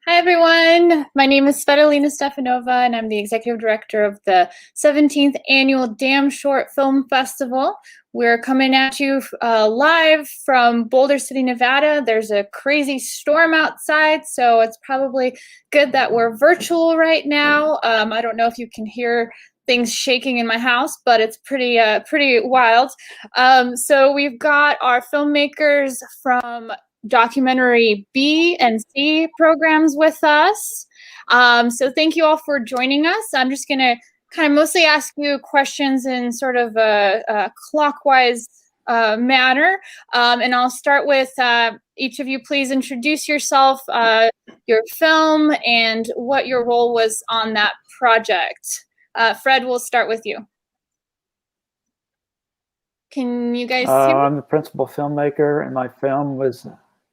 Hi, everyone. My name is Svetlana Stefanova, and I'm the executive director of the 17th Annual Damn Short Film Festival. We're coming at you live from Boulder City, Nevada. There's a crazy storm outside, so it's probably good that we're virtual right now. I don't know if you can hear things shaking in my house, but it's pretty wild. So we've got our filmmakers from documentary B and C programs with us. So thank you all for joining us. I'm just going to kind of mostly ask you questions in sort of a clockwise manner. And I'll start with each of you. Please introduce yourself, your film, and what your role was on that project. Fred, we'll start with you. Can you guys hear me? I'm the principal filmmaker, and my film was,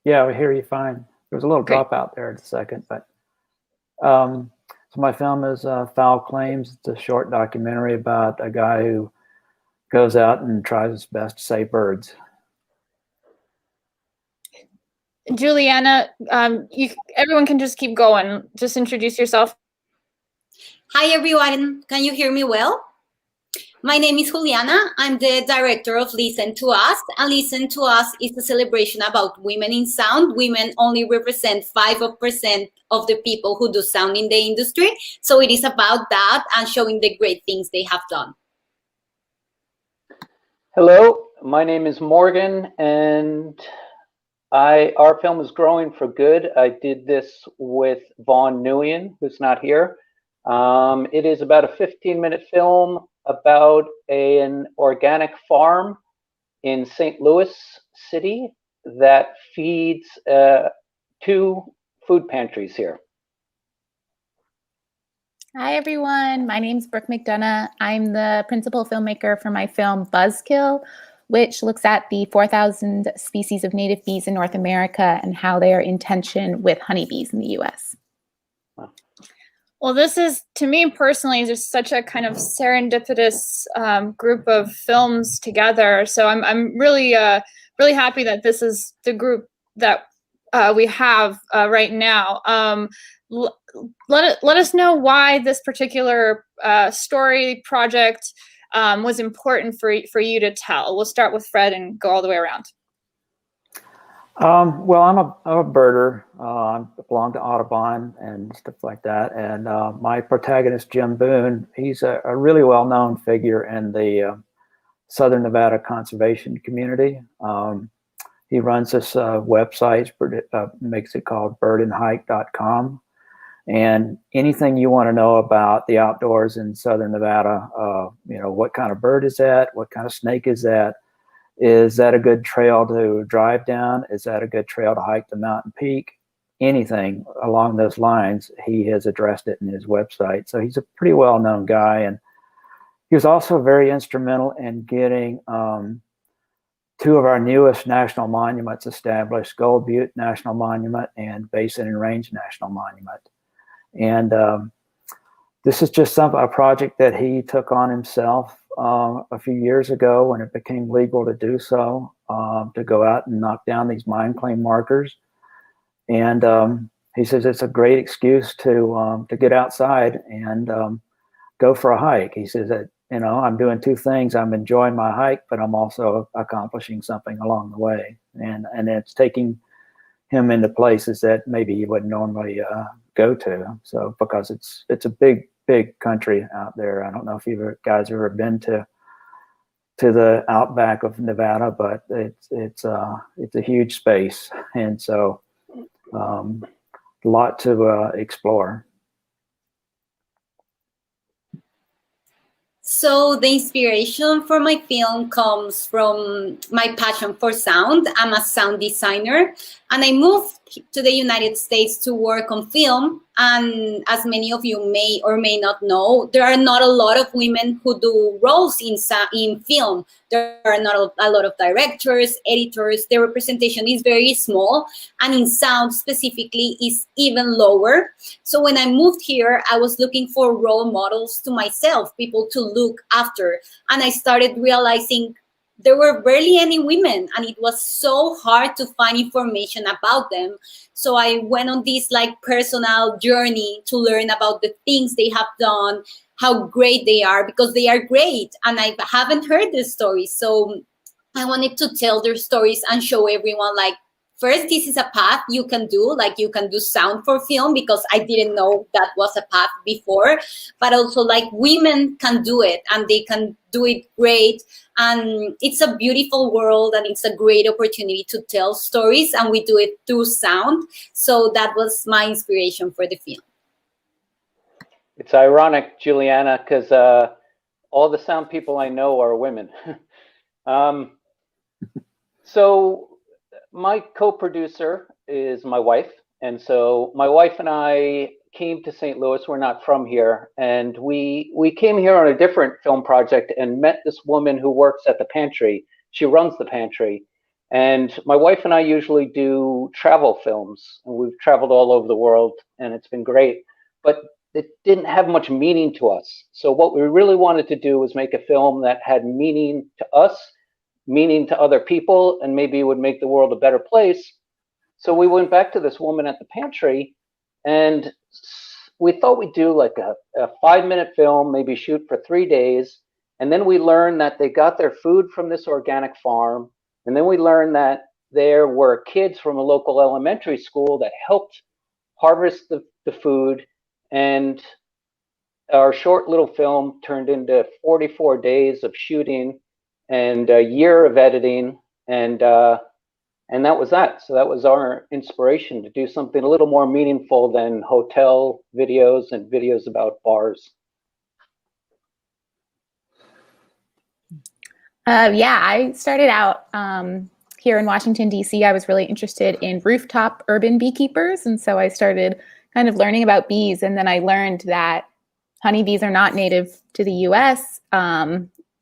yeah, we hear you fine. There was a little drop out there in a second, but so my film is Foul Claims. It's a short documentary about a guy who goes out and tries his best to save birds. Juliana, everyone can just keep going. Just introduce yourself. Hi, everyone. Can you hear me well? My name is Juliana. I'm the director of Listen to Us. And Listen to Us is a celebration about women in sound. Women only represent 5% of the people who do sound in the industry. So it is about that and showing the great things they have done. Hello, my name is Morgan, and our film is growing for good. I did this with Vaughn Nguyen, who's not here. It is about a 15-minute film about an organic farm in St. Louis City that feeds 2 food pantries here. Hi, everyone. My name's Brooke McDonough. I'm the principal filmmaker for my film Buzzkill, which looks at the 4,000 species of native bees in North America and how they are in tension with honeybees in the U.S. Well, this is, to me personally, just such a kind of serendipitous group of films together. So I'm really happy that this is the group that we have right now. Let us know why this particular story project was important for you to tell. We'll start with Fred and go all the way around. Well, I'm a birder. I belong to Audubon and stuff like that. And my protagonist, Jim Boone, he's a really well-known figure in the Southern Nevada conservation community. He runs this website, makes it called birdandhike.com. And anything you want to know about the outdoors in Southern Nevada, what kind of bird is that? What kind of snake is that? Is that a good trail to drive down? Is that a good trail to hike the mountain peak? Anything along those lines, he has addressed it in his website. So he's a pretty well-known guy. And he was also very instrumental in getting 2 of our newest national monuments established, Gold Butte National Monument and Basin and Range National Monument. And this is just a project that he took on himself a few years ago when it became legal to do so, to go out and knock down these mine claim markers. And he says it's a great excuse to get outside and go for a hike. He says that, I'm doing 2 things. I'm enjoying my hike, but I'm also accomplishing something along the way. And it's taking him into places that maybe he wouldn't normally go to. So because it's a big country out there. I don't know if you guys have ever been to the outback of Nevada, but it's a huge space, and so a lot to explore. So the inspiration for my film comes from my passion for sound. I'm a sound designer, and I moved to the United States to work on film. And as many of you may or may not know, there are not a lot of women who do roles in film. There are not a lot of directors, editors. The representation is very small, and in sound specifically is even lower. So when I moved here, I was looking for role models to myself, people to look after. And I started realizing there were barely any women, and it was so hard to find information about them. So I went on this like personal journey to learn about the things they have done, how great they are, because they are great, and I haven't heard their stories. So I wanted to tell their stories and show everyone, like, first, this is a path you can do, like you can do sound for film, because I didn't know that was a path before, but also like women can do it and they can do it great. And it's a beautiful world, and it's a great opportunity to tell stories, and we do it through sound. So that was my inspiration for the film. It's ironic, Juliana, because all the sound people I know are women. So my co-producer is my wife. And so my wife and I came to St. Louis. We're not from here. And we came here on a different film project and met this woman who works at the pantry. She runs the pantry. And my wife and I usually do travel films. And we've traveled all over the world, and it's been great. But it didn't have much meaning to us. So what we really wanted to do was make a film that had meaning to us, meaning to other people, and maybe would make the world a better place. So we went back to this woman at the pantry, and we thought we'd do like a 5-minute film, maybe shoot for 3 days. And then we learned that they got their food from this organic farm. And then we learned that there were kids from a local elementary school that helped harvest the food. And our short little film turned into 44 days of shooting and a year of editing, and that was that. So that was our inspiration, to do something a little more meaningful than hotel videos and videos about bars. Yeah, I started out here in Washington, D.C. I was really interested in rooftop urban beekeepers. And so I started kind of learning about bees. And then I learned that honeybees are not native to the U.S.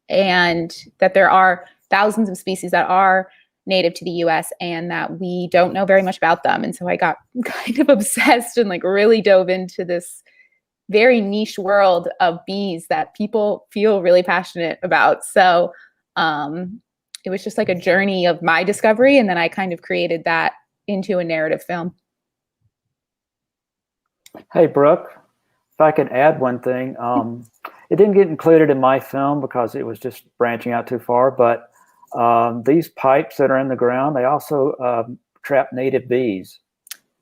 And that there are thousands of species that are native to the U.S. and that we don't know very much about them. And so I got kind of obsessed and like really dove into this very niche world of bees that people feel really passionate about. So it was just like a journey of my discovery. And then I kind of created that into a narrative film. Hey, Brooke, if I could add one thing. It didn't get included in my film because it was just branching out too far, but these pipes that are in the ground, they also trap native bees.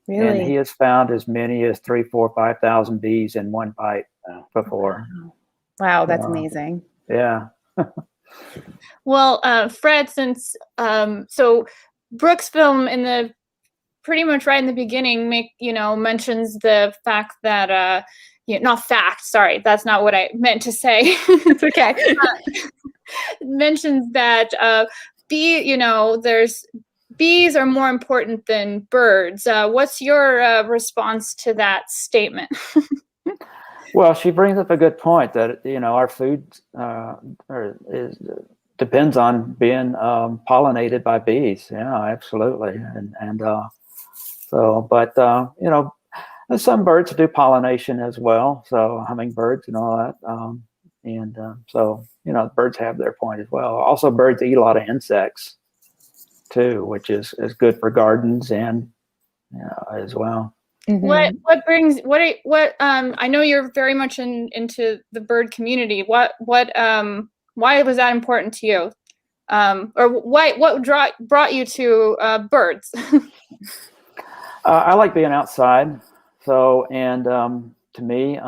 Really? And he has found as many as 3,000, 4,000, 5,000 bees in one pipe before. Wow, that's amazing. Yeah. Well, Fred, since so Brooke's film in the pretty much right in the beginning mentions the fact that not fact, sorry, that's not what I meant to say. It's okay. Mentions that there's bees are more important than birds. What's your response to that statement? Well, she brings up a good point that our food depends on being pollinated by bees. Yeah, absolutely. And but some birds do pollination as well. So hummingbirds and all that. So birds have their point as well. Also, birds eat a lot of insects too, which is good for gardens and as well. Mm-hmm. I know you're very much into the bird community. Why was that important to you? Or what brought you to birds? I like being outside. So, and to me,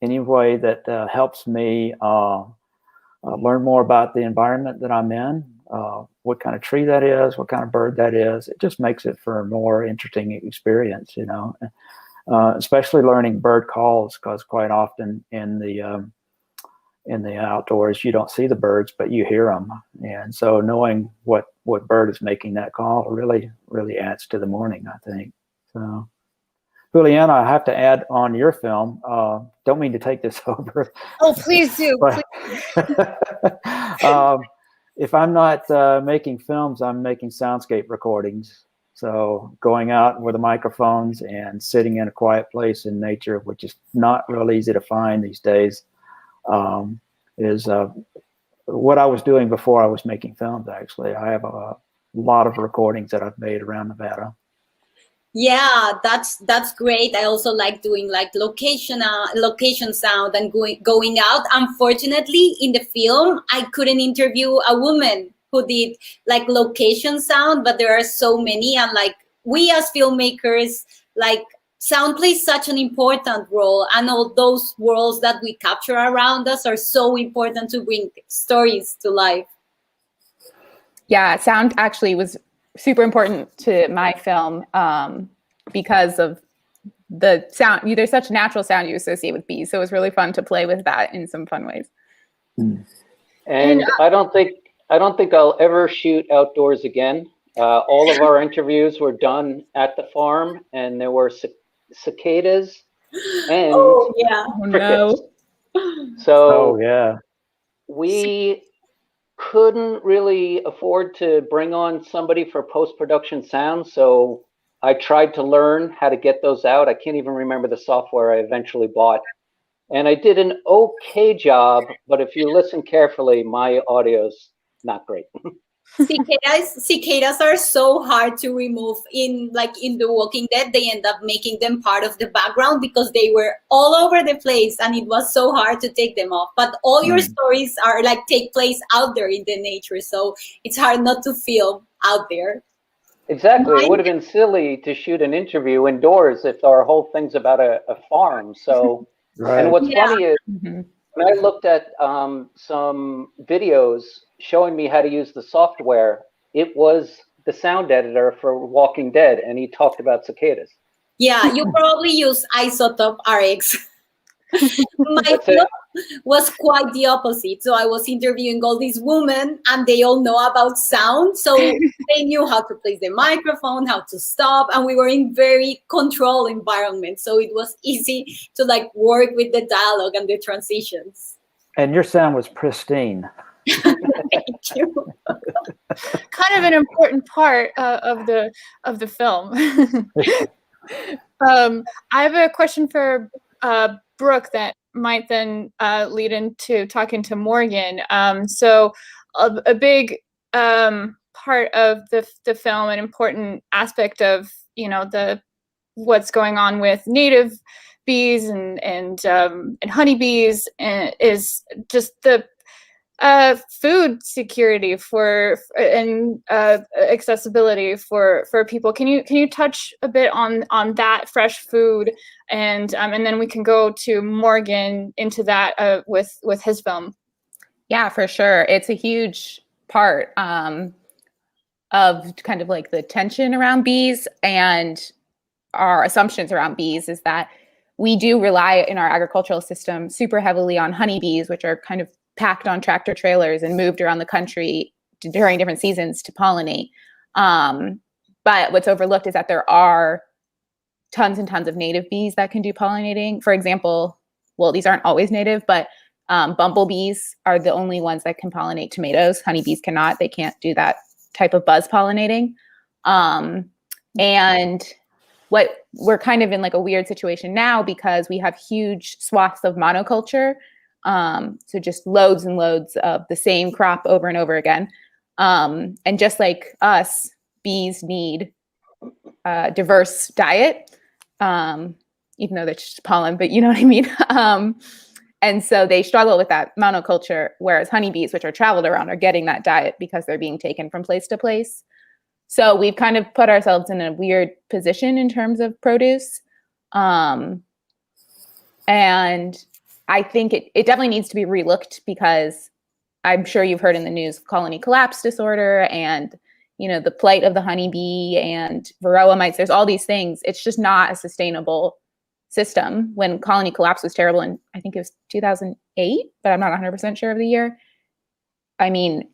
any way that helps me learn more about the environment that I'm in, what kind of tree that is, what kind of bird that is, it just makes it for a more interesting experience, especially learning bird calls, because quite often in the outdoors, you don't see the birds, but you hear them. And so knowing what bird is making that call really, really adds to the morning, I think. So, Juliana, I have to add on your film. Don't mean to take this over. Oh, please do. But, if I'm not making films, I'm making soundscape recordings. So going out with the microphones and sitting in a quiet place in nature, which is not real easy to find these days, is what I was doing before I was making films. Actually, I have a lot of recordings that I've made around Nevada. Yeah, that's great. I also like doing like location sound and going out. Unfortunately, in the film, I couldn't interview a woman who did like location sound, but there are so many, and like we as filmmakers, like sound plays such an important role, and all those worlds that we capture around us are so important to bring stories to life. Yeah, sound actually was super important to my film because of the sound. There's such natural sound you associate with bees, so it was really fun to play with that in some fun ways. And I don't think I'll ever shoot outdoors again. All of our interviews were done at the farm, and there were cicadas and Oh yeah. crickets. No. So yeah. we couldn't really afford to bring on somebody for post-production sound, so I tried to learn how to get those out. I can't even remember the software I eventually bought. And I did an okay job, but if you listen carefully, my audio's not great. Cicadas are so hard to remove in The Walking Dead. They end up making them part of the background because they were all over the place and it was so hard to take them off. But all your stories are like take place out there in the nature, so it's hard not to film out there. Exactly. It would have been silly to shoot an interview indoors if our whole thing's about a farm. So, Right. And what's funny is when I looked at some videos showing me how to use the software, it was the sound editor for Walking Dead, and he talked about cicadas. Yeah, you probably use Isotope RX. My film was quite the opposite. So I was interviewing all these women and they all know about sound. So they knew how to place the microphone, how to stop. And we were in very controlled environment. So it was easy to like work with the dialogue and the transitions. And your sound was pristine. Thank you. Kind of an important part of the film. I have a question for Brooke that might then lead into talking to Morgan. So a big part of the film, an important aspect of what's going on with native bees and honeybees is just the food security and accessibility for people. Can you touch a bit on that fresh food, and then we can go to Morgan into that with his film. Yeah, for sure. It's a huge part of kind of like the tension around bees, and our assumptions around bees is that we do rely in our agricultural system super heavily on honeybees, which are kind of packed on tractor trailers and moved around the country during different seasons to pollinate. But what's overlooked is that there are tons and tons of native bees that can do pollinating. For example, well, these aren't always native, but bumblebees are the only ones that can pollinate tomatoes. Honeybees cannot. They can't do that type of buzz pollinating. And what we're kind of in like a weird situation now because we have huge swaths of monoculture. So just loads and loads of the same crop over and over again. And just like us, bees need a diverse diet, even though they're just pollen, but you know what I mean? And so they struggle with that monoculture, whereas honeybees, which are traveled around, are getting that diet because they're being taken from place to place. So we've kind of put ourselves in a weird position in terms of produce. And I think it definitely needs to be relooked because I'm sure you've heard in the news colony collapse disorder and, the plight of the honeybee and varroa mites. There's all these things. It's just not a sustainable system. When colony collapse was terrible, and I think it was 2008, but I'm not 100% sure of the year. I mean,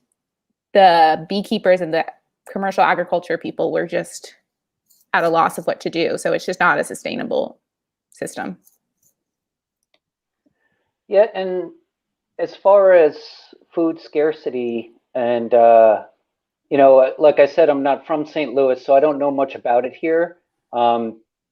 the beekeepers and the commercial agriculture people were just at a loss of what to do. So it's just not a sustainable system. Yeah, and as far as food scarcity and, like I said, I'm not from St. Louis, so I don't know much about it here.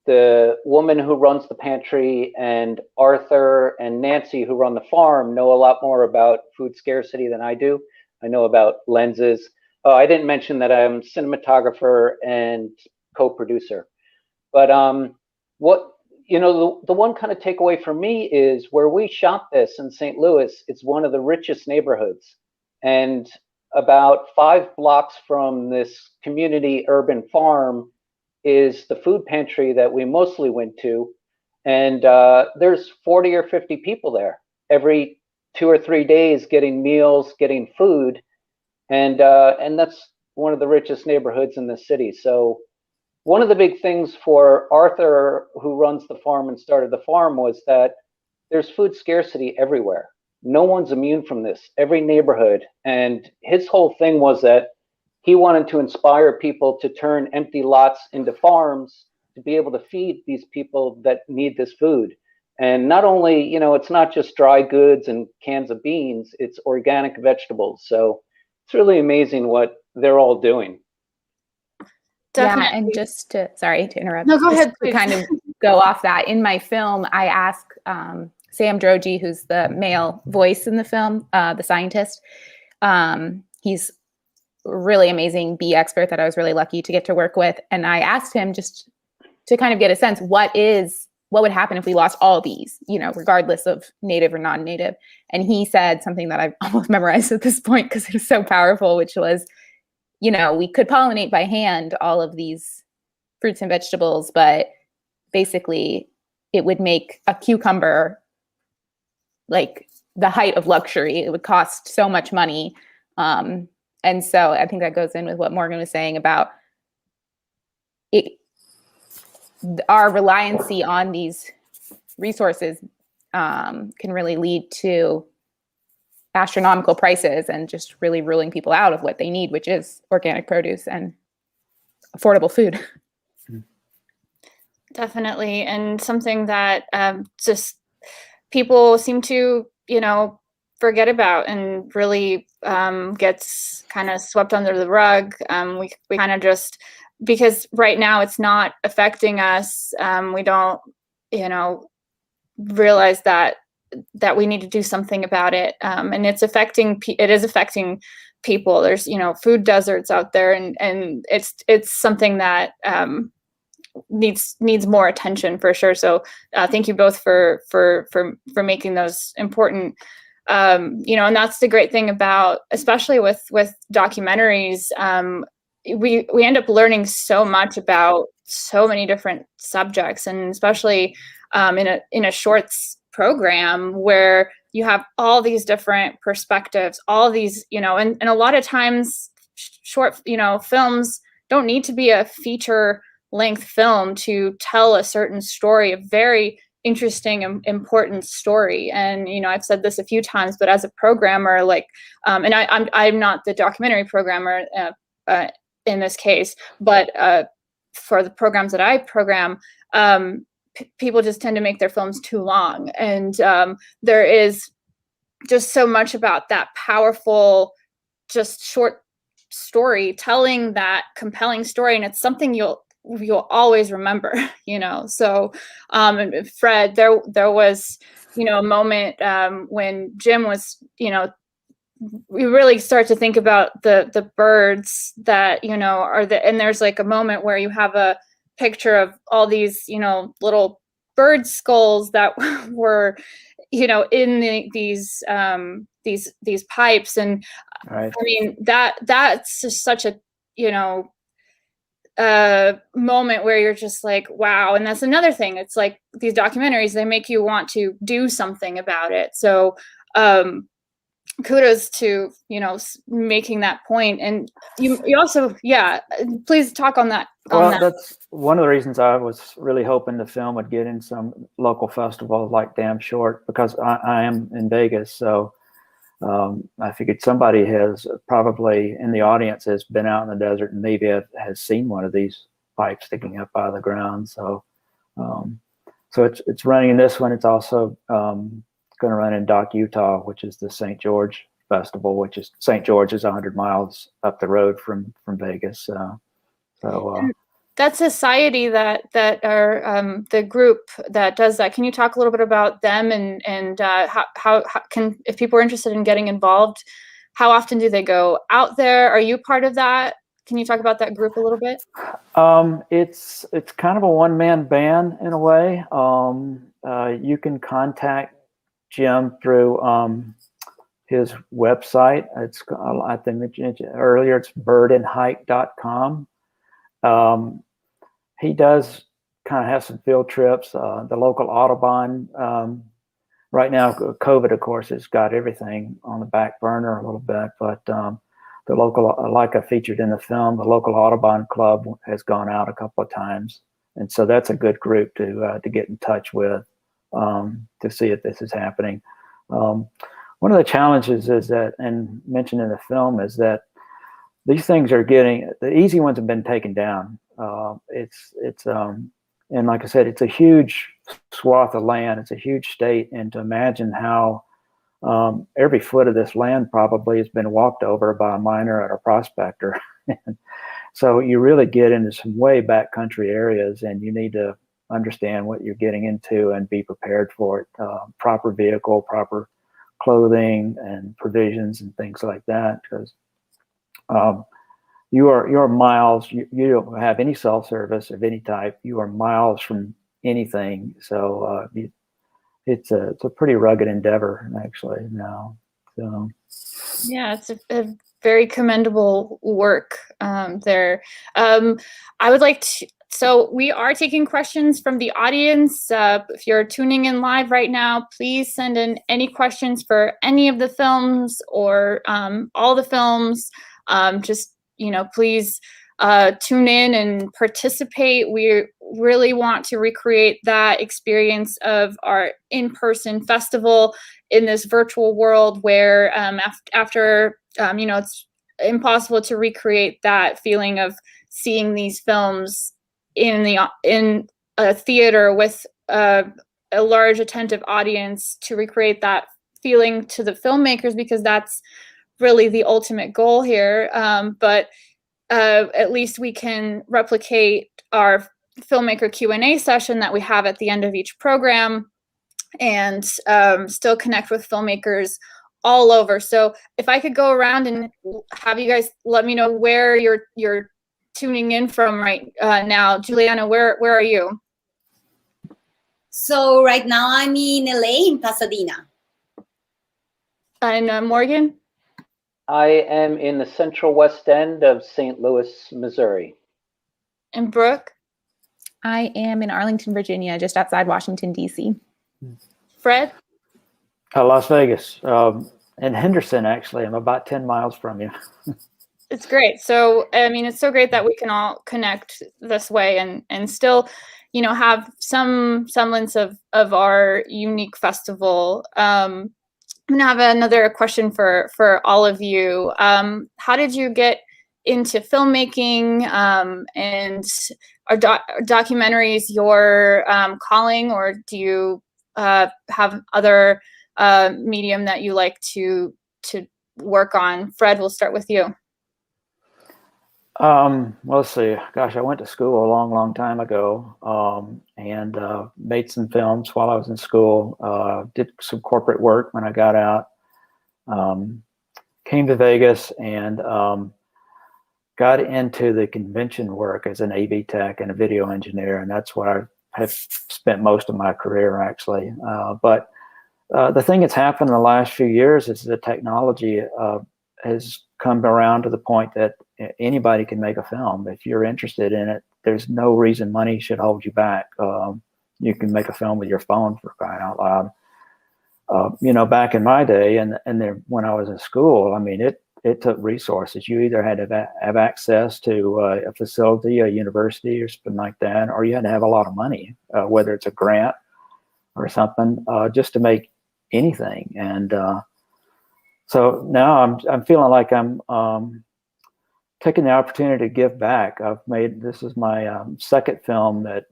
the woman who runs the pantry and Arthur and Nancy who run the farm know a lot more about food scarcity than I do. I know about lenses. Oh, I didn't mention that I'm cinematographer and co-producer. But what, you know, the one kind of takeaway for me is where we shot this in St. Louis, it's one of the richest neighborhoods. And about 5 blocks from this community urban farm is the food pantry that we mostly went to. And there's 40 or 50 people there every 2 or 3 days getting meals, getting food. And that's one of the richest neighborhoods in the city. So one of the big things for Arthur, who runs the farm and started the farm, was that there's food scarcity everywhere. No one's immune from this, every neighborhood. And his whole thing was that he wanted to inspire people to turn empty lots into farms to be able to feed these people that need this food. And not only, you know, it's not just dry goods and cans of beans, it's organic vegetables. So it's really amazing what they're all doing. Definitely. Yeah, and just to, sorry to interrupt. No, go just ahead, to please. kind of go off that, in my film, I ask Sam Droege, who's the male voice in the film, the scientist. He's a really amazing bee expert that I was really lucky to get to work with. And I asked him just to kind of get a sense, what would happen if we lost all bees, you know, regardless of native or non-native. And he said something that I've almost memorized at this point because it was so powerful, which was, you know, we could pollinate by hand all of these fruits and vegetables, but basically it would make a cucumber like the height of luxury. It would cost so much money. And so I think that goes in with what Morgan was saying about it. Our reliancy on these resources can really lead to astronomical prices and just really ruling people out of what they need, which is organic produce and affordable food. Definitely. And something that just people seem to, you know, forget about and really gets kind of swept under the rug. We kind of just, because right now it's not affecting us, we don't, you know, realize that we need to do something about it. And it is affecting people. There's, you know, food deserts out there, and it's something that needs more attention for sure. So thank you both for making those important, you know, and that's the great thing about, especially with documentaries, we end up learning so much about so many different subjects, and especially in a shorts program where you have all these different perspectives, all these, you know, and a lot of times short, you know, films don't need to be a feature length film to tell a certain story, a very interesting and important story. And, you know, I've said this a few times, but as a programmer, like, and I'm not the documentary programmer in this case, but for the programs that I program, people just tend to make their films too long. And there is just so much about that powerful, just short story, telling that compelling story. And it's something you'll always remember, you know? So, and Fred, there was, you know, a moment when Jim was, you know, we really start to think about the birds that, you know, and there's like a moment where you have a picture of all these, you know, little bird skulls that were, you know, in these pipes. And Right. I mean, that's just such a, you know, moment where you're just like, wow. And that's another thing. It's like these documentaries, they make you want to do something about it. So kudos to, you know, making that point. And you also, yeah, please talk on that. Well, that's one of the reasons I was really hoping the film would get in some local festivals like Damn Short, because I am in Vegas. So I figured somebody has probably in the audience has been out in the desert and maybe has seen one of these pipes sticking up out of the ground. So so it's running in this one. It's also going to run in Dock, Utah, which is the St. George Festival, which is St. George is 100 miles up the road from Vegas. So that society that are the group that does that. Can you talk a little bit about them and how can, if people are interested in getting involved, how often do they go out there? Are you part of that? Can you talk about that group a little bit? It's kind of a one-man band in a way. You can contact Jim through his website. It's, I think I mentioned earlier, it's birdandhike.com. He does kind of have some field trips. The local Audubon, right now, COVID, of course, has got everything on the back burner a little bit, but the local, like I featured in the film, the local Audubon Club has gone out a couple of times. And so that's a good group to get in touch with, to see if this is happening. One of the challenges is that, and mentioned in the film, is that these things are getting, the easy ones have been taken down. And like I said, it's a huge swath of land. It's a huge state. And to imagine how every foot of this land probably has been walked over by a miner or a prospector. So you really get into some way backcountry areas, and you need to understand what you're getting into and be prepared for it. Proper vehicle, proper clothing, and provisions and things like that, because you are miles. You don't have any cell service of any type. You are miles from anything. So it's a pretty rugged endeavor actually now. So yeah, it's a very commendable work there. I would like to, so we are taking questions from the audience. If you're tuning in live right now, please send in any questions for any of the films or all the films. Just, please tune in and participate. We really want to recreate that experience of our in-person festival in this virtual world where after it's impossible to recreate that feeling of seeing these films in a theater with a large attentive audience, to recreate that feeling to the filmmakers, because that's really the ultimate goal here. But at least we can replicate our filmmaker Q&A session that we have at the end of each program, and still connect with filmmakers all over. So if I could go around and have you guys let me know where you're tuning in from right now. Juliana, where are you? So right now I'm in LA, in Pasadena. And Morgan? I am in the central west end of St. Louis, Missouri. And Brooke? I am in Arlington, Virginia, just outside Washington, D.C. Fred? Las Vegas, and Henderson, actually. I'm about 10 miles from you. It's great. So, I mean, it's so great that we can all connect this way and still, have some semblance of our unique festival. I'm gonna have another question for all of you. How did you get into filmmaking, and are documentaries your calling, or do you have other medium that you like to work on? Fred, we'll start with you. Well, let's see. Gosh, I went to school a long time ago, and made some films while I was in school. Did some corporate work when I got out. Came to Vegas and got into the convention work as an AV tech and a video engineer, and that's what I have spent most of my career actually. But the thing that's happened in the last few years is the technology has come around to the point that anybody can make a film. If you're interested in it, there's no reason money should hold you back. You can make a film with your phone, for crying out loud. Back in my day and then when I was in school, I mean, it took resources. You either had to have access to a facility, a university or something like that, or you had to have a lot of money, whether it's a grant or something, just to make anything. And so now I'm feeling like I'm taking the opportunity to give back. This is my second film that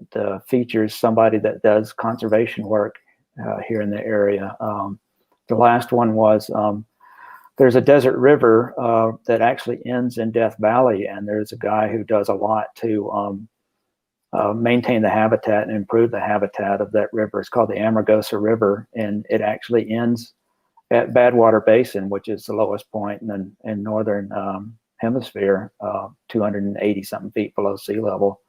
features somebody that does conservation work here in the area. The last one was, there's a desert river that actually ends in Death Valley, and there's a guy who does a lot to maintain the habitat and improve the habitat of that river. It's called the Amargosa River, and it actually ends at Badwater Basin, which is the lowest point in northern hemisphere, 280 something feet below sea level.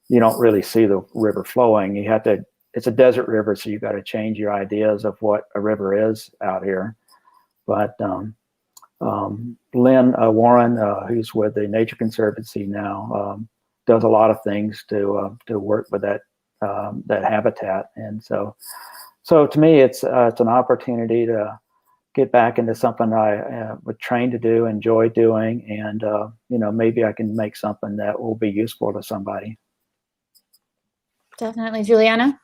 You don't really see the river flowing. You have to. It's a desert river, so you've got to change your ideas of what a river is out here. But Lynn Warren, who's with the Nature Conservancy now, does a lot of things to work with that habitat, and so to me, it's an opportunity to get back into something I was trained to do, enjoy doing, and maybe I can make something that will be useful to somebody. Definitely, Juliana.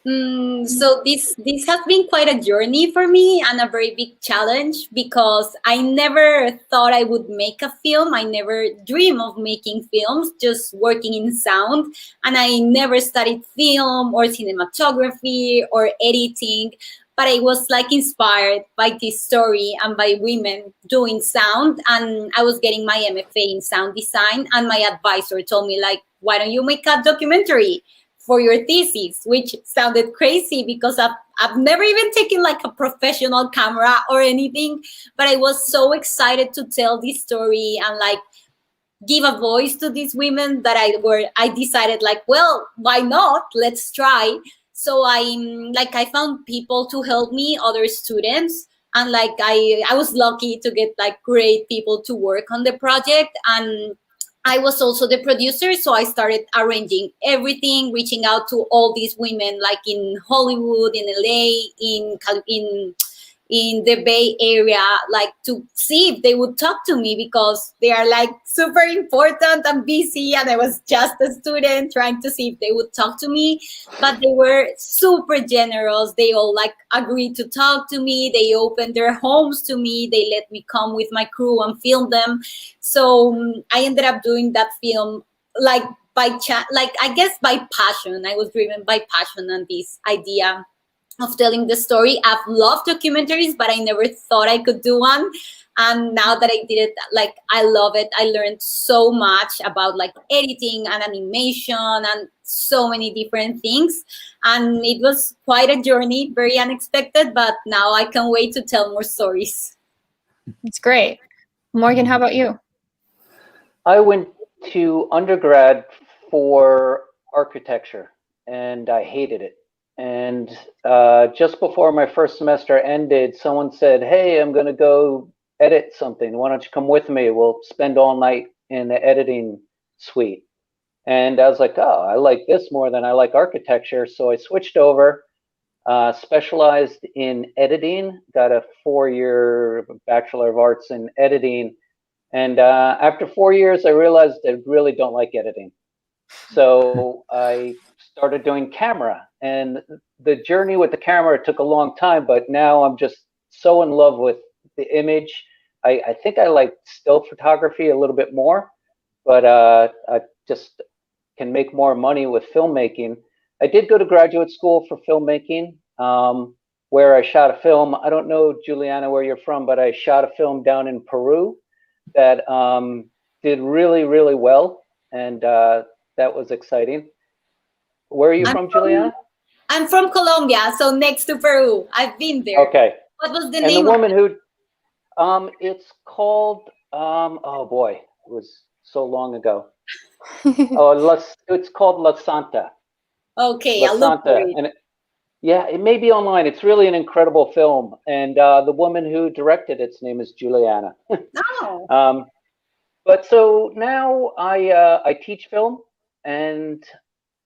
So this has been quite a journey for me and a very big challenge, because I never thought I would make a film. I never dreamed of making films, just working in sound. And I never studied film or cinematography or editing, but I was like inspired by this story and by women doing sound. And I was getting my MFA in sound design, and my advisor told me, like, why don't you make a documentary for your thesis? Which sounded crazy because I've never even taken like a professional camera or anything, but I was so excited to tell this story and like give a voice to these women that I decided, like, well, why not? Let's try. So I found people to help me, other students, and like I was lucky to get like great people to work on the project. And I was also the producer, so I started arranging everything, reaching out to all these women, like in Hollywood, in LA, in the Bay Area, like to see if they would talk to me, because they are like super important and busy, and I was just a student trying to see if they would talk to me. But they were super generous. They all like agreed to talk to me. They opened their homes to me. They let me come with my crew and film them. So I ended up doing that film like like I guess by passion. I was driven by passion and this idea of telling the story. I've loved documentaries, but I never thought I could do one. And now that I did it, like, I love it. I learned so much about like editing and animation and so many different things. And it was quite a journey, very unexpected, but now I can't wait to tell more stories. It's great. Morgan, how about you? I went to undergrad for architecture, and I hated it. And just before my first semester ended, someone said, "Hey, I'm going to go edit something. Why don't you come with me? We'll spend all night in the editing suite." And I was like, "Oh, I like this more than I like architecture." So I switched over, specialized in editing, got a 4-year Bachelor of Arts in editing. And after 4 years, I realized I really don't like editing. So I started doing camera, and the journey with the camera took a long time, but now I'm just so in love with the image. I think I like still photography a little bit more, but I just can make more money with filmmaking. I did go to graduate school for filmmaking, where I shot a film. I don't know, Juliana, where you're from, but I shot a film down in Peru that did really, really well, and that was exciting. Where are you from, Juliana? I'm from Colombia, so next to Peru. I've been there. Okay. What was the And name? the woman who, it's called, oh boy, it was so long ago. It's called La Santa. Okay, La I'll look for Santa. it. And yeah, it may be online. It's really an incredible film. And the woman who directed its name is Juliana. Oh. But so now I teach film, and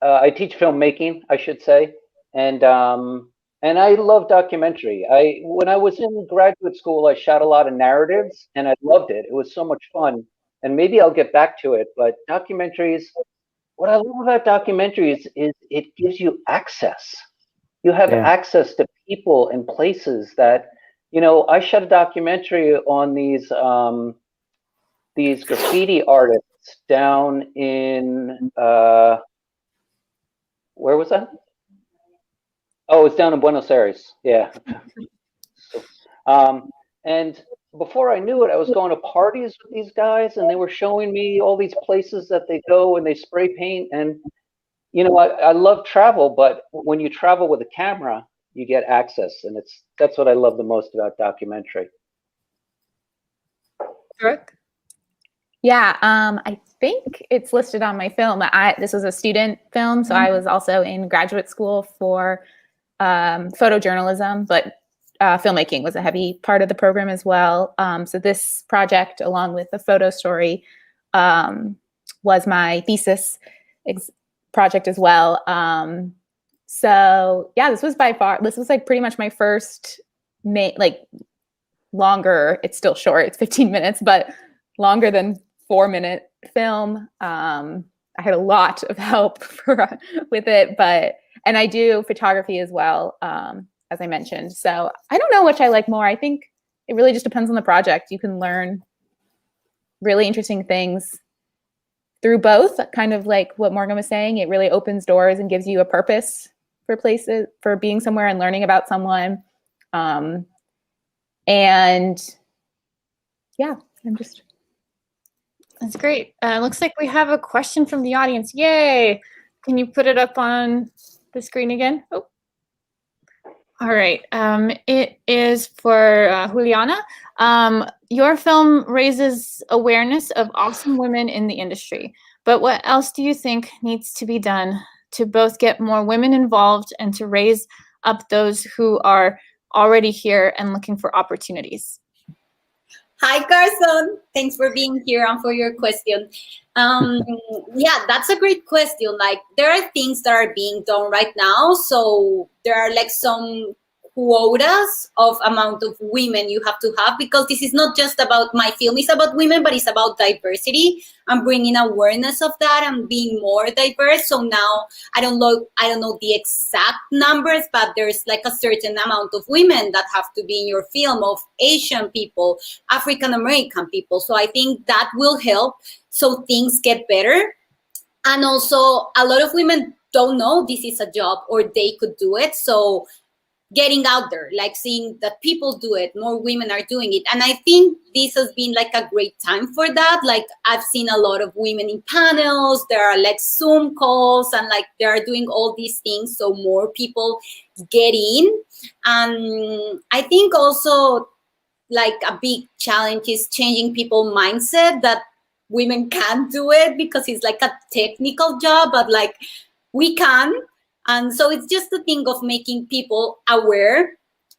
I teach filmmaking, I should say, and I love documentary. When I was in graduate school, I shot a lot of narratives, and I loved it. It was so much fun, and maybe I'll get back to it. But documentaries, what I love about documentaries is it gives you access. You have access to people and places that, I shot a documentary on these graffiti artists down in where was that? Oh, it's down in Buenos Aires. Yeah. And before I knew it, I was going to parties with these guys, and they were showing me all these places that they go and they spray paint. And I love travel, but when you travel with a camera, you get access, and that's what I love the most about documentary. Brooke? Yeah, I think it's listed on my film. This was a student film, so I was also in graduate school for photojournalism, but filmmaking was a heavy part of the program as well. So this project, along with the photo story, was my thesis project as well. So yeah, this was like pretty much my first longer. It's still short. It's 15 minutes, but longer than 4-minute film. I had a lot of help with it, and I do photography as well, as I mentioned. So I don't know which I like more. I think it really just depends on the project. You can learn really interesting things through both, kind of like what Morgan was saying. It really opens doors and gives you a purpose for places, for being somewhere and learning about someone. And yeah, That's great. Looks like we have a question from the audience. Yay! Can you put it up on the screen again? Oh. All right. It is for Juliana. Your film raises awareness of awesome women in the industry, but what else do you think needs to be done to both get more women involved and to raise up those who are already here and looking for opportunities? Hi, Carson. Thanks for being here and for your question. Yeah, that's a great question. Like, there are things that are being done right now. So there are like some quotas of amount of women you have to have, because this is not just about my film, it's about women, but it's about diversity and bringing awareness of that and being more diverse. So now I don't know the exact numbers, but there's like a certain amount of women that have to be in your film, of Asian people, African American people. So I think that will help so things get better. And also a lot of women don't know this is a job or they could do it. So getting out there, like seeing that people do it, more women are doing it. And I think this has been like a great time for that. Like, I've seen a lot of women in panels, there are like Zoom calls, and like they are doing all these things so more people get in. And I think also like a big challenge is changing people's mindset that women can't do it because it's like a technical job, but like we can. And so it's just a thing of making people aware.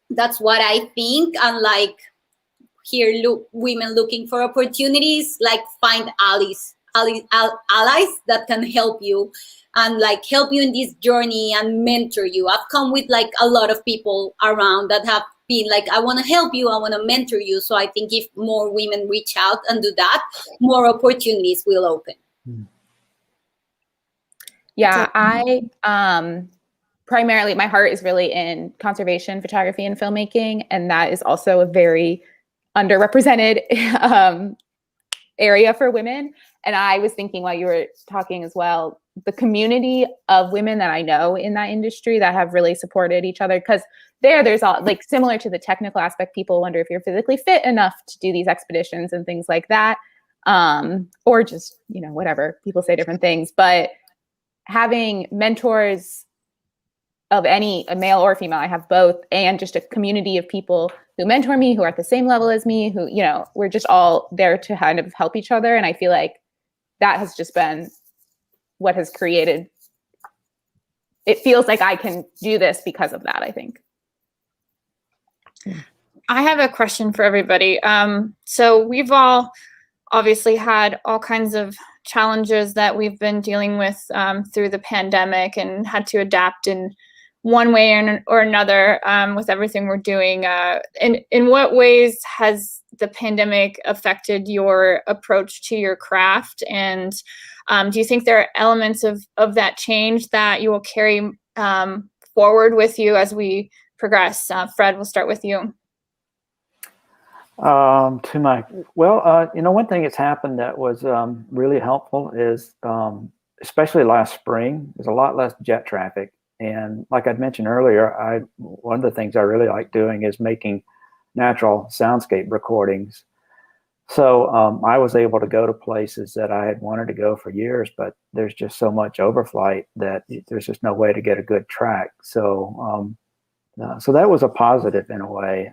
That's what I think. And like here, women looking for opportunities, like find allies that can help you and like help you in this journey and mentor you. I've come with like a lot of people around that have been like, I want to help you, I want to mentor you. So I think if more women reach out and do that, more opportunities will open. Yeah, I primarily, my heart is really in conservation, photography, and filmmaking, and that is also a very underrepresented area for women. And I was thinking while you were talking as well, the community of women that I know in that industry that have really supported each other, because there's all like similar to the technical aspect, people wonder if you're physically fit enough to do these expeditions and things like that, or just, whatever, people say different things, but having mentors of a male or female, I have both, and just a community of people who mentor me, who are at the same level as me, who, we're just all there to kind of help each other. And I feel like that has just been what has created, it feels like I can do this because of that, I think. I have a question for everybody. So we've all obviously had all kinds of challenges that we've been dealing with through the pandemic and had to adapt in one way or another with everything we're doing. In what ways has the pandemic affected your approach to your craft? And do you think there are elements of that change that you will carry forward with you as we progress? Fred, we'll start with you. One thing that's happened that was really helpful is, especially last spring, there's a lot less jet traffic. And like I'd mentioned earlier, one of the things I really like doing is making natural soundscape recordings. So I was able to go to places that I had wanted to go for years, but there's just so much overflight that there's just no way to get a good track. So so that was a positive in a way,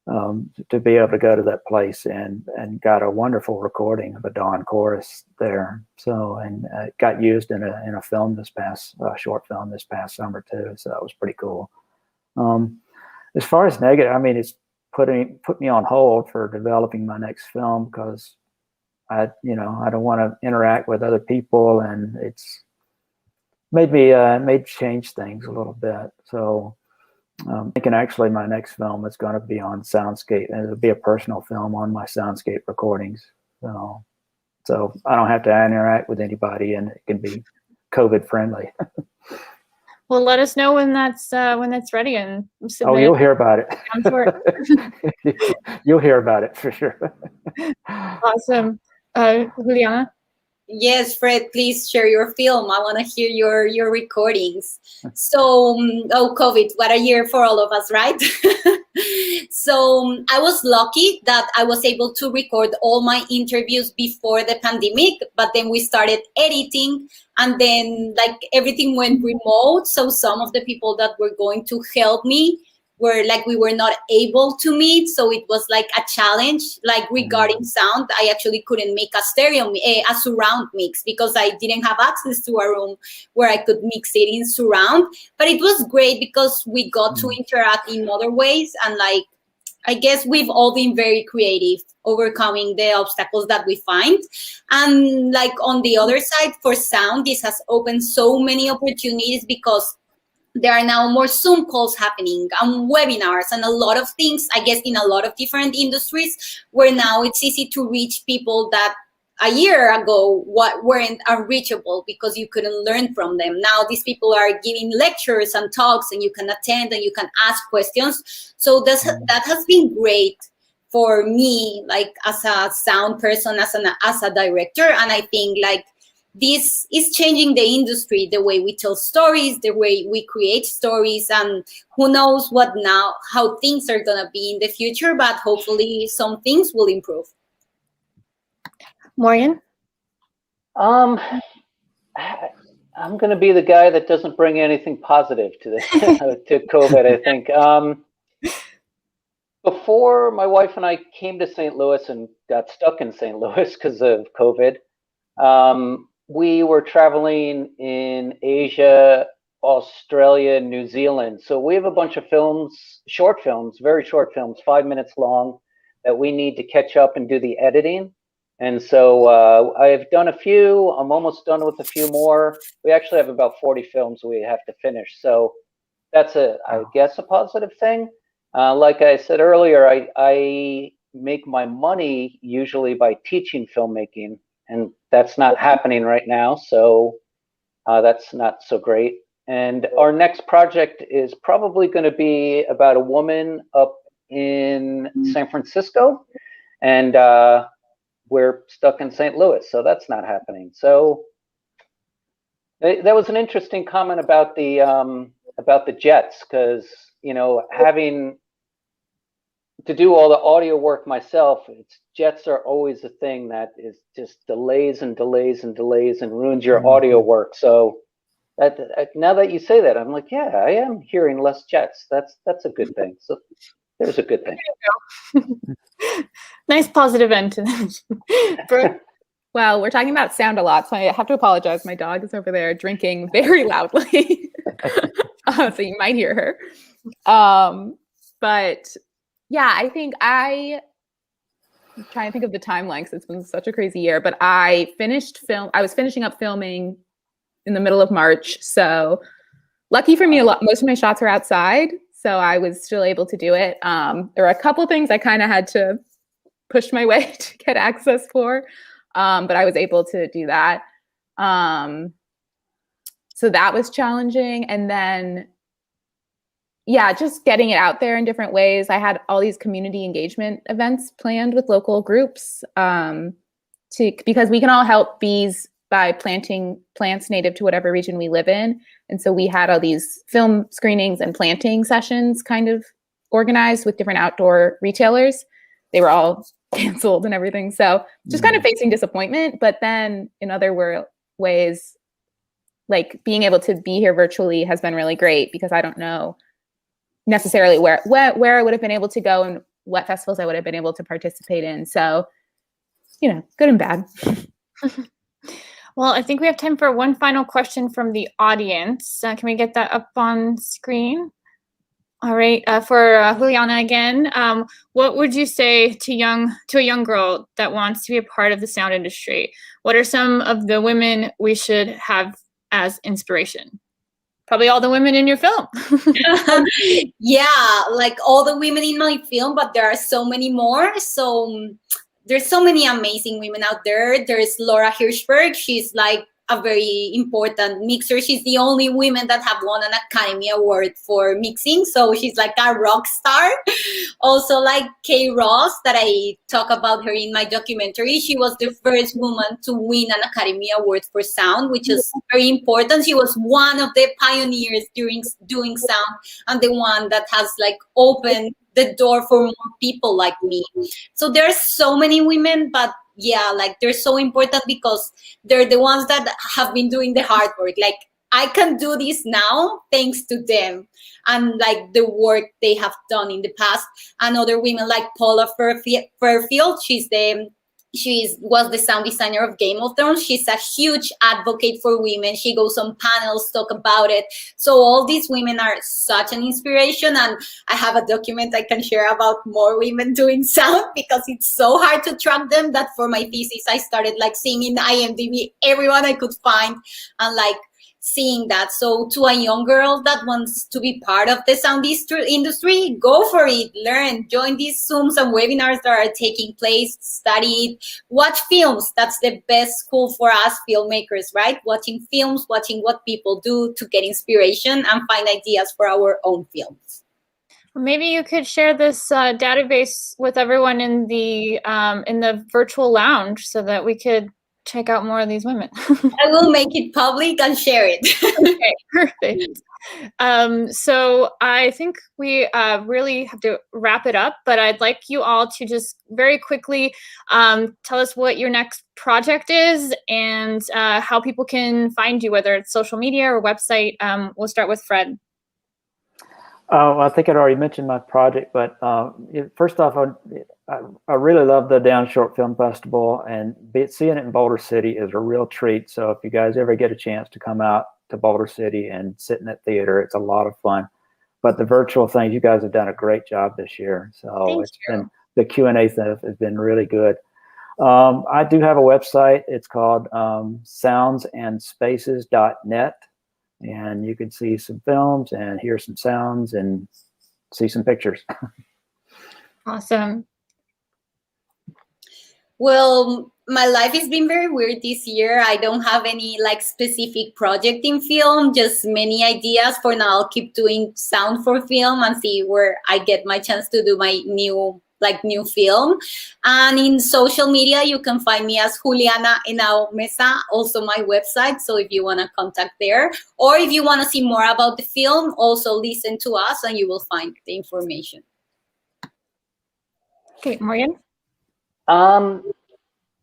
to be able to go to that place and got a wonderful recording of a dawn chorus there. So, and it got used in a film this past short film this past summer too. So that was pretty cool. As far as negative, I mean, it's put me on hold for developing my next film because I don't want to interact with other people, and it's made change things a little bit. So I'm thinking actually my next film is going to be on soundscape, and it'll be a personal film on my soundscape recordings. So I don't have to interact with anybody, and it can be COVID friendly. Well, let us know when that's ready, and oh, you'll hear about it. I'm sure. You'll hear about it for sure. Awesome. Juliana? Yes, Fred, please share your film. I want to hear your recordings. So, COVID, what a year for all of us, right? So I was lucky that I was able to record all my interviews before the pandemic, but then we started editing, and then like everything went remote. So some of the people that were going to help me we were not able to meet, so it was like a challenge. Like regarding sound, I actually couldn't make a surround mix because I didn't have access to a room where I could mix it in surround. But it was great because we got to interact in other ways, and like I guess we've all been very creative overcoming the obstacles that we find. And like on the other side, for sound, this has opened so many opportunities because there are now more Zoom calls happening and webinars and a lot of things, I guess, in a lot of different industries where now it's easy to reach people that a year ago weren't unreachable because you couldn't learn from them. Now these people are giving lectures and talks, and you can attend and you can ask questions. So that has been great for me, like as a sound person, as a director. And I think like this is changing the industry, the way we tell stories, the way we create stories, and who knows how things are going to be in the future, but hopefully some things will improve. Morgan? I'm going to be the guy that doesn't bring anything positive to this, to COVID, I think. Before my wife and I came to St. Louis and got stuck in St. Louis because of COVID, we were traveling in Asia, Australia, New Zealand. So we have a bunch of films, short films, very short films, 5 minutes long, that we need to catch up and do the editing. And so I've done a few. I'm almost done with a few more. We actually have about 40 films we have to finish. So that's I guess, a positive thing. Like I said earlier, I make my money usually by teaching filmmaking, and that's not happening right now. So that's not so great. And our next project is probably going to be about a woman up in San Francisco, and we're stuck in St. Louis, so that's not happening. So that was an interesting comment about the jets, because having to do all the audio work myself, jets are always a thing that is just delays and delays and delays and ruins your audio work. So now that you say that, I'm like, yeah, I am hearing less jets. That's a good thing. So there's a good thing. Nice positive end to that. Well, we're talking about sound a lot, so I have to apologize. My dog is over there drinking very loudly, so you might hear her. But yeah, I think I'm trying to think of the timeline because it's been such a crazy year. But I was finishing up filming in the middle of March, so lucky for me, most of my shots are outside, so I was still able to do it. There were a couple things I kind of had to push my way to get access for, but I was able to do that. So that was challenging. And then, yeah, just getting it out there in different ways. I had all these community engagement events planned with local groups because we can all help bees by planting plants native to whatever region we live in. And so we had all these film screenings and planting sessions kind of organized with different outdoor retailers. They were all canceled and everything. So just kind of facing disappointment. But then in other ways, like being able to be here virtually has been really great because I don't know necessarily where I would have been able to go and what festivals I would have been able to participate in. So, you know, good and bad. Well, I think we have time for one final question from the audience. Can we get that up on screen? All right, for Juliana again, what would you say to a young girl that wants to be a part of the sound industry? What are some of the women we should have as inspiration? Probably all the women in your film. Yeah, like all the women in my film, but there are so many more. So there's so many amazing women out there. There's Laura Hirschberg. She's like a very important mixer. She's the only woman that have won an Academy Award for mixing. So she's like a rock star. Also like Kay Ross, that I talk about her in my documentary. She was the first woman to win an Academy Award for sound, which is very important. She was one of the pioneers during doing sound and the one that has like opened the door for more people like me. So there's so many women, but yeah, like they're so important because they're the ones that have been doing the hard work. Like I can do this now thanks to them and like the work they have done in the past. And other women like Paula Fairfield, she was the sound designer of Game of Thrones. She's a huge advocate for women. She goes on panels, talk about it. So all these women are such an inspiration. And I have a document I can share about more women doing sound because it's so hard to track them that for my thesis, I started like seeing in IMDb everyone I could find and like seeing that. So to a young girl that wants to be part of the sound industry, go for it, learn, join these Zooms and webinars that are taking place, study it, watch films. That's the best school for us filmmakers, right? Watching films, watching what people do to get inspiration and find ideas for our own films. Maybe you could share this database with everyone in the virtual lounge so that we could check out more of these women. I will make it public and share it. Okay, perfect. So I think we really have to wrap it up, but I'd like you all to just very quickly tell us what your next project is and how people can find you, whether it's social media or website. We'll start with Fred. I think I'd already mentioned my project, but first off, I really love the Down Short Film Festival, and seeing it in Boulder City is a real treat. So if you guys ever get a chance to come out to Boulder City and sit in that theater, it's a lot of fun. But the virtual things, you guys have done a great job this year. So the Q&A stuff has been really good. I do have a website. It's called soundsandspaces.net. And you can see some films and hear some sounds and see some pictures. Awesome. Well, my life has been very weird this year. I don't have any like specific project in film, just many ideas. For now, I'll keep doing sound for film and see where I get my chance to do my new film. And in social media, you can find me as Juliana Henao Mesa, also my website. So if you want to contact there, or if you want to see more about the film, also listen to us and you will find the information. Okay, Morgan.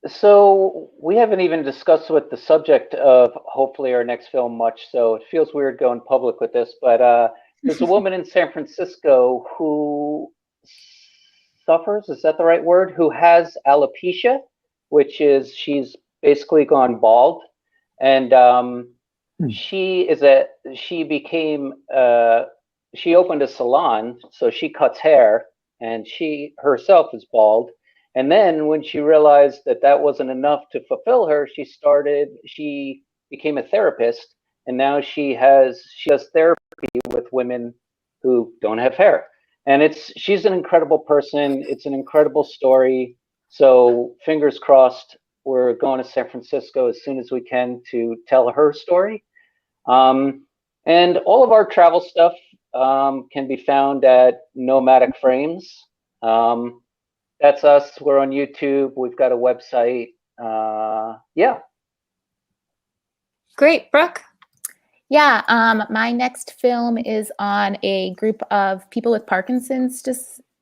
So we haven't even discussed what the subject of hopefully our next film much, so it feels weird going public with this, but there's a woman in San Francisco who suffers, is that the right word, who has alopecia, which is she's basically gone bald, and she opened a salon, so she cuts hair, and she herself is bald. And then when she realized that that wasn't enough to fulfill her, she became a therapist, and now she does therapy with women who don't have hair. And she's an incredible person. It's an incredible story. So fingers crossed, we're going to San Francisco as soon as we can to tell her story. And all of our travel stuff can be found at Nomadic Frames. That's us. We're on YouTube. We've got a website. Yeah. Great. Brooke? Yeah, my next film is on a group of people with Parkinson's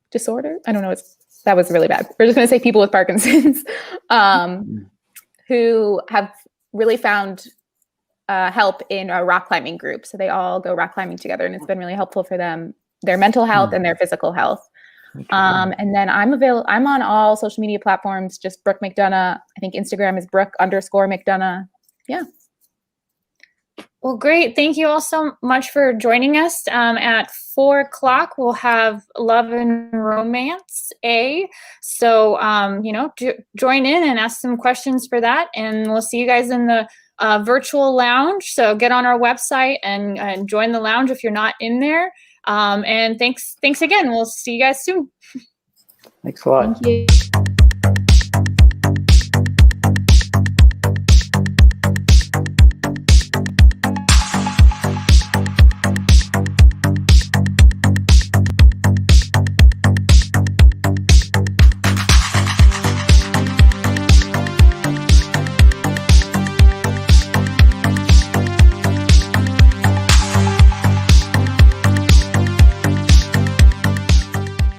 disorder. I don't know, that was really bad. We're just going to say people with Parkinson's who have really found help in a rock climbing group. So they all go rock climbing together, and it's been really helpful for them, their mental health and their physical health. Okay. And then I'm on all social media platforms, just Brooke McDonough. I think Instagram is Brooke_McDonough. Yeah. Well, great. Thank you all so much for joining us. At 4 o'clock, we'll have Love and Romance A. So, join in and ask some questions for that. And we'll see you guys in the virtual lounge. So get on our website and join the lounge if you're not in there. And thanks again. We'll see you guys soon. Thanks a lot. Thank you.